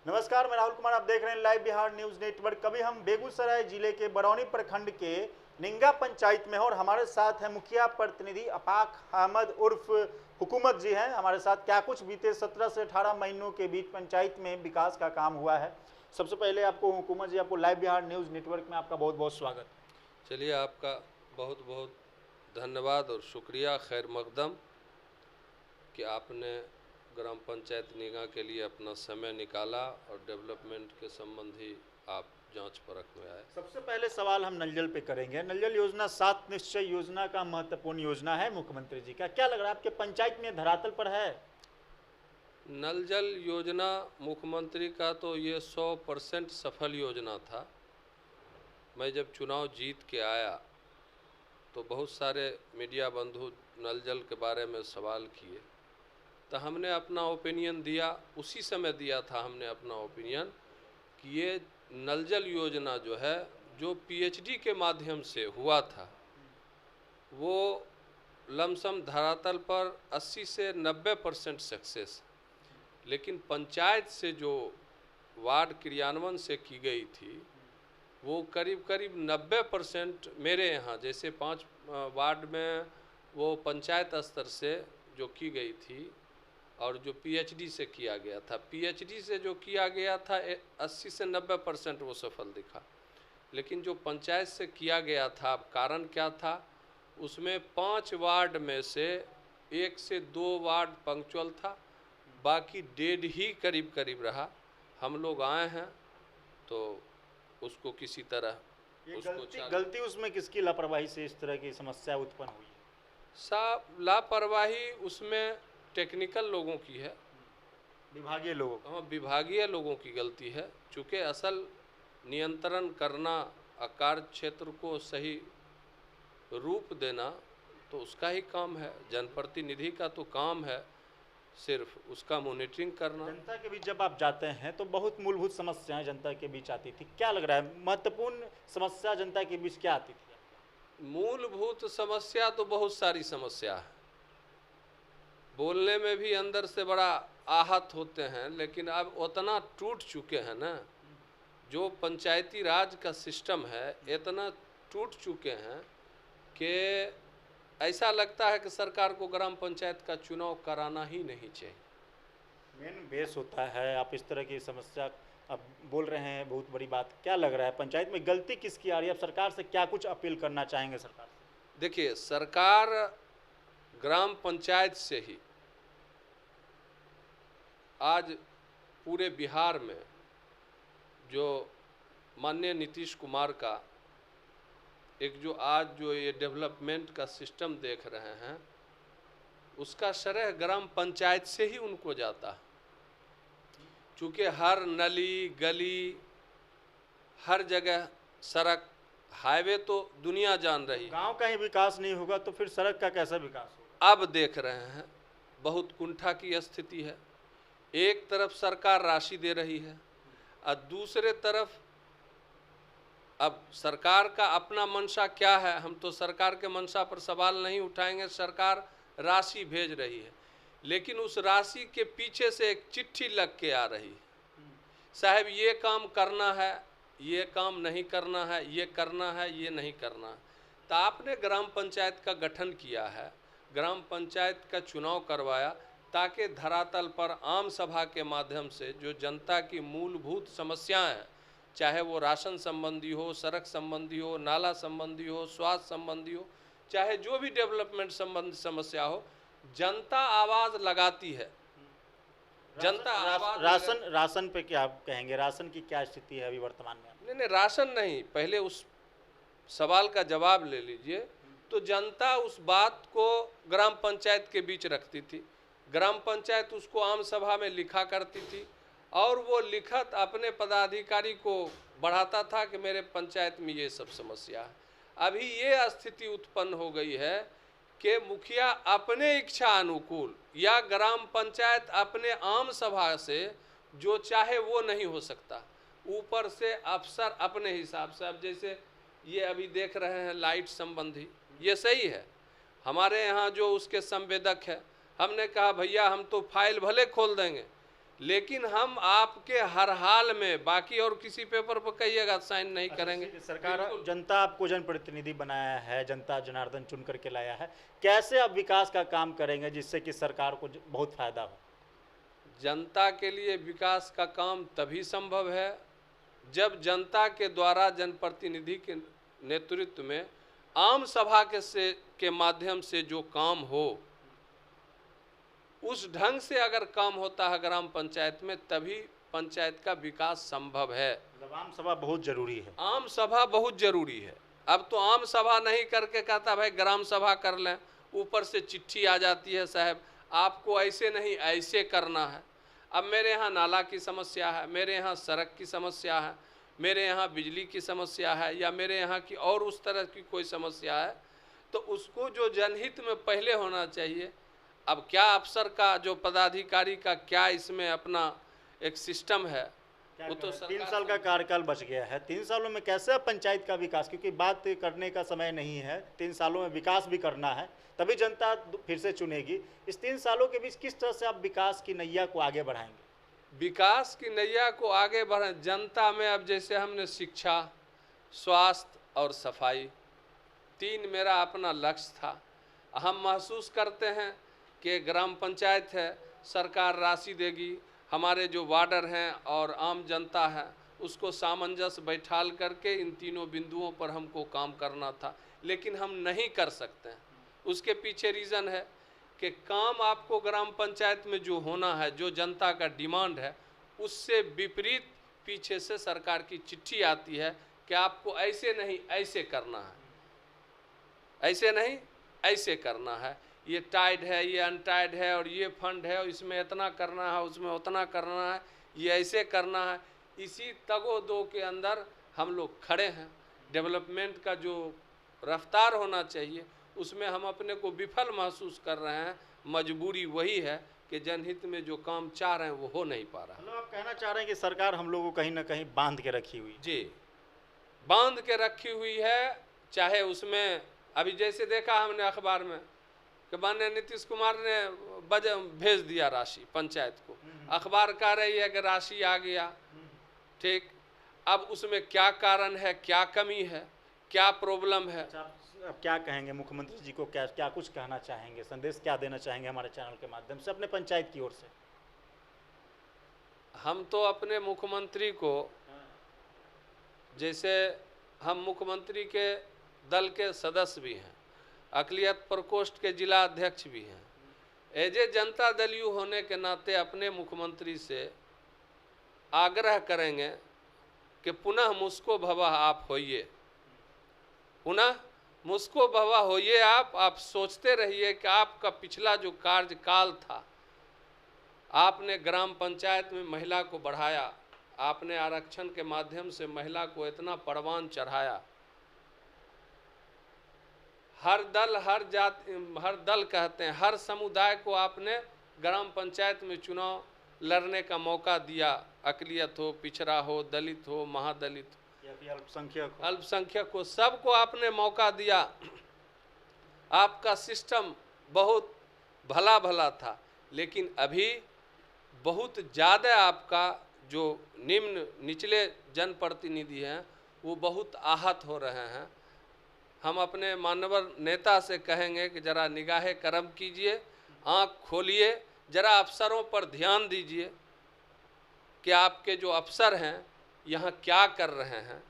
नमस्कार, मैं राहुल कुमार। आप देख रहे हैं लाइव बिहार न्यूज नेटवर्क। कभी हम बेगूसराय जिले के बरौनी प्रखंड के निंगा पंचायत में हैं और हमारे साथ हैं मुखिया प्रतिनिधि अफाक अहमद उर्फ हुकूमत जी हैं हमारे साथ। क्या कुछ बीते 17 से 18 महीनों के बीच पंचायत में विकास का काम हुआ है। सबसे पहले आपको हुकूमत जी, आपको लाइव बिहार न्यूज नेटवर्क में आपका बहुत बहुत स्वागत। चलिए, आपका बहुत बहुत धन्यवाद और शुक्रिया, खैर मकदम कि आपने ग्राम पंचायत निगाह के लिए अपना समय निकाला और डेवलपमेंट के संबंधी आप जांच परख में आए। सबसे पहले सवाल हम नल जल पे करेंगे। नल जल योजना 7 निश्चय योजना का महत्वपूर्ण योजना है मुख्यमंत्री जी का। क्या लग रहा है आपके पंचायत में धरातल पर है? नल जल योजना मुख्यमंत्री का तो ये 100% सफल योजना था। मैं जब चुनाव जीत के आया तो बहुत सारे मीडिया बंधु नल जल के बारे में सवाल किए, तो हमने अपना ओपिनियन दिया। उसी समय दिया था हमने अपना ओपिनियन कि ये नल जल योजना जो है, जो पीएचडी के माध्यम से हुआ था, वो लमसम धरातल पर 80 से 90% सक्सेस, लेकिन पंचायत से जो वार्ड क्रियान्वयन से की गई थी वो करीब करीब 90% मेरे यहाँ जैसे 5 वार्ड में वो पंचायत स्तर से जो की गई थी और जो पीएचडी से किया गया था, पीएचडी से जो किया गया था 80 से 90% वो सफल दिखा। लेकिन जो पंचायत से किया गया था, कारण क्या था, उसमें 5 वार्ड में से 1 से 2 वार्ड पंक्चुअल था, बाकी डेढ़ ही करीब करीब रहा। हम लोग आए हैं तो उसको किसी तरह गलती उसमें किसकी लापरवाही से इस तरह की समस्या उत्पन्न हुई है? लापरवाही उसमें टेक्निकल लोगों की है, विभागीय लोगों की। हाँ, विभागीय लोगों की गलती है। चूँकि असल नियंत्रण करना, कार्य क्षेत्र को सही रूप देना तो उसका ही काम है। जनप्रतिनिधि का तो काम है सिर्फ उसका मॉनिटरिंग करना। जनता के बीच जब आप जाते हैं तो बहुत मूलभूत समस्याएं जनता के बीच आती थी। क्या लग रहा है महत्वपूर्ण समस्या जनता के बीच क्या आती थी? मूलभूत समस्या तो बहुत सारी समस्या है, बोलने में भी अंदर से बड़ा आहत होते हैं, लेकिन अब उतना टूट चुके हैं ना, जो पंचायती राज का सिस्टम है इतना टूट चुके हैं कि ऐसा लगता है कि सरकार को ग्राम पंचायत का चुनाव कराना ही नहीं चाहिए। मेन बेस होता है। आप इस तरह की समस्या अब बोल रहे हैं, बहुत बड़ी बात। क्या लग रहा है पंचायत में गलती किसकी आ रही है? अब सरकार से क्या कुछ अपील करना चाहेंगे सरकार से? देखिए, सरकार ग्राम पंचायत से ही आज पूरे बिहार में जो माननीय नीतीश कुमार का एक जो ये डेवलपमेंट का सिस्टम देख रहे हैं, उसका श्रेय ग्राम पंचायत से ही उनको जाता है। चूँकि हर नली गली, हर जगह सड़क, हाईवे तो दुनिया जान रही है। गांव का ही विकास नहीं होगा तो फिर सड़क का कैसा विकास होगा? अब देख रहे हैं बहुत कुंठा की स्थिति है। एक तरफ सरकार राशि दे रही है और दूसरे तरफ अब सरकार का अपना मंशा क्या है, हम तो सरकार के मंशा पर सवाल नहीं उठाएंगे। सरकार राशि भेज रही है, लेकिन उस राशि के पीछे से एक चिट्ठी लग के आ रही है, साहब ये काम करना है, ये काम नहीं करना है, ये करना है, ये नहीं करना है। तो आपने ग्राम पंचायत का गठन किया है, ग्राम पंचायत का चुनाव करवाया ताकि धरातल पर आम सभा के माध्यम से जो जनता की मूलभूत समस्याएं हैं, चाहे वो राशन संबंधी हो, सड़क संबंधी हो, नाला संबंधी हो, स्वास्थ्य संबंधी हो, चाहे जो भी डेवलपमेंट संबंधी समस्या हो, जनता आवाज़ लगाती है। जनता राशन पे क्या आप कहेंगे? राशन की क्या स्थिति है अभी वर्तमान में? नहीं, राशन नहीं, पहले उस सवाल का जवाब ले लीजिए। तो जनता उस बात को ग्राम पंचायत के बीच रखती थी, ग्राम पंचायत उसको आम सभा में लिखा करती थी और वो लिखत अपने पदाधिकारी को बढ़ाता था कि मेरे पंचायत में ये सब समस्या है। अभी ये स्थिति उत्पन्न हो गई है कि मुखिया अपने इच्छा अनुकूल या ग्राम पंचायत अपने आम सभा से जो चाहे वो नहीं हो सकता, ऊपर से अफसर अपने हिसाब से। अब जैसे ये अभी देख रहे हैं लाइट संबंधी, ये सही है, हमारे यहाँ जो उसके संवेदक है, हमने कहा भैया हम तो फाइल भले खोल देंगे लेकिन हम आपके हर हाल में, बाकी और किसी पेपर पर कहिएगा साइन नहीं करेंगे। सरकार, जनता आपको जनप्रतिनिधि बनाया है, जनता जनार्दन चुन करके लाया है, कैसे आप विकास का काम करेंगे जिससे कि सरकार को बहुत फायदा हो? जनता के लिए विकास का काम तभी संभव है जब जनता के द्वारा जनप्रतिनिधि के नेतृत्व में आम सभा के माध्यम से जो काम हो, उस ढंग से अगर काम होता है ग्राम पंचायत में, तभी पंचायत का विकास संभव है। आम सभा बहुत जरूरी है। आम सभा बहुत जरूरी है। अब तो आम सभा नहीं करके कहता भाई ग्राम सभा कर लें, ऊपर से चिट्ठी आ जाती है साहब आपको ऐसे नहीं ऐसे करना है। अब मेरे यहाँ नाला की समस्या है, मेरे यहाँ सड़क की समस्या है, मेरे यहाँ बिजली की समस्या है, या मेरे यहाँ की और उस तरह की कोई समस्या है, तो उसको जो जनहित में पहले होना चाहिए। अब क्या अफसर का, जो पदाधिकारी का क्या इसमें अपना एक सिस्टम है, वो तो 3 साल का कार्यकाल बच गया है। 3 सालों में कैसे पंचायत का विकास, क्योंकि बात करने का समय नहीं है, 3 सालों में विकास भी करना है, तभी जनता फिर से चुनेगी। इस 3 सालों के बीच किस तरह से आप विकास की नैया को आगे बढ़ाएंगे? विकास की नैया को आगे बढ़ाएं जनता में। अब जैसे हमने शिक्षा, स्वास्थ्य और सफाई, 3 मेरा अपना लक्ष्य था। हम महसूस करते हैं कि ग्राम पंचायत है, सरकार राशि देगी, हमारे जो वार्डर हैं और आम जनता है उसको सामंजस्य बैठाल करके इन तीनों बिंदुओं पर हमको काम करना था, लेकिन हम नहीं कर सकते हैं। उसके पीछे रीज़न है कि काम आपको ग्राम पंचायत में जो होना है, जो जनता का डिमांड है, उससे विपरीत पीछे से सरकार की चिट्ठी आती है कि आपको ऐसे नहीं ऐसे करना है, ऐसे नहीं ऐसे करना है, ये टाइड है, ये अनटाइड है, और ये फंड है, और इसमें इतना करना है, उसमें उतना करना है, ये ऐसे करना है। इसी तगो-दो के अंदर हम लोग खड़े हैं। डेवलपमेंट का जो रफ्तार होना चाहिए उसमें हम अपने को विफल महसूस कर रहे हैं। मजबूरी वही है कि जनहित में जो काम चाह रहे हैं वो हो नहीं पा रहा। मतलब आप कहना चाह रहे हैं कि सरकार हम लोगों को कहीं ना कहीं बांध के रखी हुई? जी, बांध के रखी हुई है। चाहे उसमें अभी जैसे देखा हमने अखबार में कि माननीय नीतीश कुमार ने भेज दिया राशि पंचायत को, अखबार कह रही है कि राशि आ गया, ठीक। अब उसमें क्या कारण है, क्या कमी है, क्या प्रॉब्लम है? अब क्या कहेंगे मुख्यमंत्री जी को, क्या क्या कुछ कहना चाहेंगे, संदेश क्या देना चाहेंगे हमारे चैनल के माध्यम से अपने पंचायत की ओर से? हम तो अपने मुख्यमंत्री को, जैसे हम मुख्यमंत्री के दल के सदस्य भी हैं, अक़लियत प्रकोष्ठ के जिला अध्यक्ष भी हैं, एज ए जनता दलीय होने के नाते अपने मुख्यमंत्री से आग्रह करेंगे कि पुनः मुस्को भवः आप होइए, पुनः मुस्को भवः होइए। आप सोचते रहिए कि आपका पिछला जो कार्यकाल था, आपने ग्राम पंचायत में महिला को बढ़ाया, आपने आरक्षण के माध्यम से महिला को इतना परवान चढ़ाया। हर दल, हर जाति, हर दल कहते हैं, हर समुदाय को आपने ग्राम पंचायत में चुनाव लड़ने का मौका दिया, अक़लियत हो, पिछड़ा हो, दलित हो, महादलित हो, या फिर अल्पसंख्यक हो, सबको आपने मौका दिया। आपका सिस्टम बहुत भला भला था, लेकिन अभी बहुत ज़्यादा आपका जो निचले जनप्रतिनिधि हैं वो बहुत आहत हो रहे हैं। हम अपने मानवर नेता से कहेंगे कि ज़रा निगाहे करम कीजिए, आँख खोलिए, ज़रा अफसरों पर ध्यान दीजिए कि आपके जो अफसर हैं यहाँ क्या कर रहे हैं,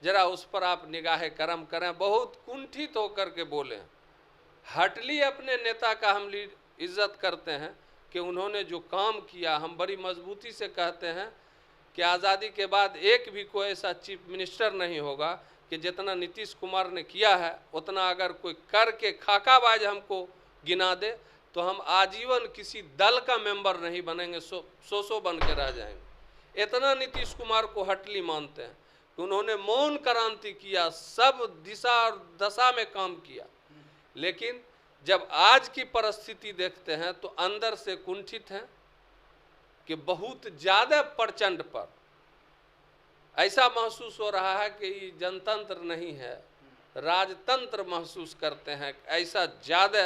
ज़रा उस पर आप निगाहे करम करें। बहुत कुंठित होकर के बोलें। हटली अपने नेता का हम इज्जत करते हैं कि उन्होंने जो काम किया, हम बड़ी मजबूती से कहते हैं कि आज़ादी के बाद एक भी कोई ऐसा चीफ मिनिस्टर नहीं होगा कि जितना नीतीश कुमार ने किया है उतना अगर कोई करके खाकाबाज हमको गिना दे तो हम आजीवन किसी दल का मेंबर नहीं बनेंगे, सो बन के रह जाएंगे। इतना नीतीश कुमार को हटली मानते हैं कि उन्होंने मौन क्रांति किया, सब दिशा और दशा में काम किया। लेकिन जब आज की परिस्थिति देखते हैं तो अंदर से कुंठित हैं कि बहुत ज़्यादा प्रचंड पर ऐसा महसूस हो रहा है कि ये जनतंत्र नहीं है, राजतंत्र महसूस करते हैं। ऐसा ज़्यादा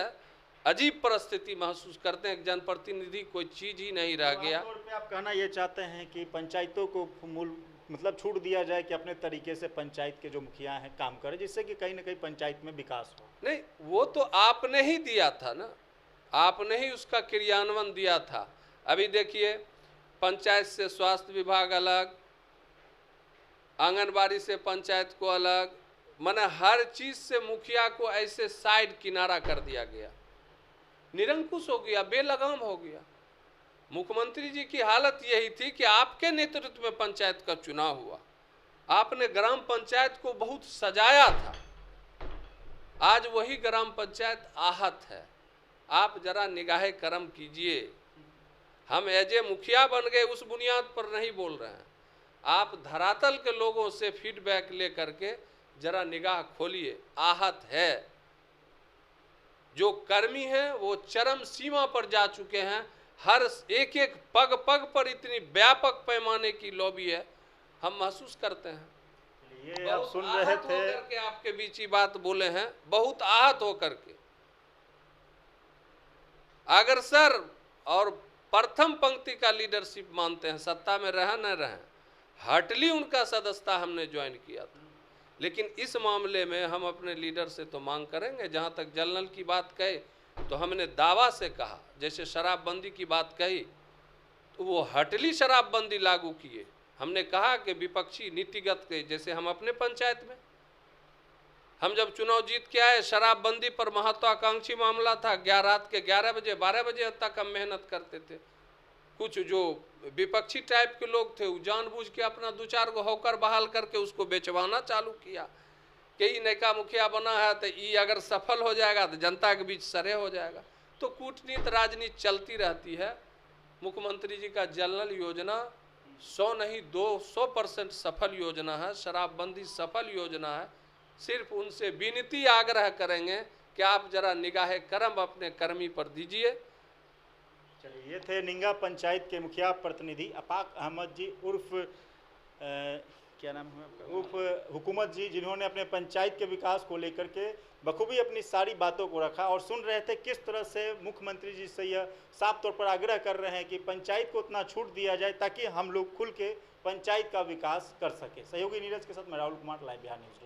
अजीब परिस्थिति महसूस करते हैं। जनप्रतिनिधि कोई चीज ही नहीं रह गया। आमतौर पे आप कहना ये चाहते हैं कि पंचायतों को मूल मतलब छूट दिया जाए कि अपने तरीके से पंचायत के जो मुखिया हैं काम करें, जिससे कि कहीं ना कहीं पंचायत में विकास हो। नहीं, वो तो आपने ही दिया था ना, आपने ही उसका क्रियान्वयन दिया था। अभी देखिए, पंचायत से स्वास्थ्य विभाग अलग, आंगनबाड़ी से पंचायत को अलग, माने हर चीज से मुखिया को ऐसे साइड किनारा कर दिया गया, निरंकुश हो गया, बेलगाम हो गया। मुख्यमंत्री जी की हालत यही थी कि आपके नेतृत्व में पंचायत का चुनाव हुआ, आपने ग्राम पंचायत को बहुत सजाया था, आज वही ग्राम पंचायत आहत है। आप जरा निगाहे करम कीजिए। हम एजे मुखिया बन गए उस बुनियाद पर नहीं बोल रहे हैं, आप धरातल के लोगों से फीडबैक लेकर के जरा निगाह खोलिए। आहत है, जो कर्मी हैं वो चरम सीमा पर जा चुके हैं। हर एक एक पग पग पर इतनी व्यापक पैमाने की लॉबी है, हम महसूस करते हैं। ये आप सुन रहे थे, के आपके बीच ही बात बोले हैं, बहुत आहत होकर के। अगर सर और प्रथम पंक्ति का लीडरशिप मानते हैं, सत्ता में रह न रहे, हार्टली उनका सदस्यता हमने ज्वाइन किया था, लेकिन इस मामले में हम अपने लीडर से तो मांग करेंगे। जहां तक जल नल की बात कहे तो हमने दावा से कहा, जैसे शराबबंदी की बात कही तो वो हार्टली शराबबंदी लागू किए। हमने कहा कि विपक्षी नीतिगत के, जैसे हम अपने पंचायत में, हम जब चुनाव जीत के आए, शराबबंदी पर महत्वाकांक्षी मामला था, रात के 11 बजे 12 बजे तक हम मेहनत करते थे। कुछ जो विपक्षी टाइप के लोग थे वो जानबूझ के अपना 2-4 गो हॉकर बहाल करके उसको बेचवाना चालू किया कि ये नैका मुखिया बना है तो ये अगर सफल हो जाएगा तो जनता के बीच सरे हो जाएगा। तो कूटनीति राजनीति चलती रहती है। मुख्यमंत्री जी का जल नल योजना 100 नहीं 200% सफल योजना है, शराबबंदी सफल योजना है। सिर्फ उनसे विनती आग्रह करेंगे कि आप जरा निगाहे करम अपने कर्मी पर दीजिए। चलिए, ये थे निंगा पंचायत के मुखिया प्रतिनिधि अपाक अहमद जी उर्फ क्या नाम है आपका, उर्फ हुकूमत जी, जिन्होंने अपने पंचायत के विकास को लेकर के बखूबी अपनी सारी बातों को रखा और सुन रहे थे किस तरह से मुख्यमंत्री जी से यह साफ तौर पर आग्रह कर रहे हैं कि पंचायत को उतना छूट दिया जाए ताकि हम लोग खुल के पंचायत का विकास कर सके। सहयोगी नीरज के साथ मैं राहुल कुमार, लाइव बिहार न्यूज़।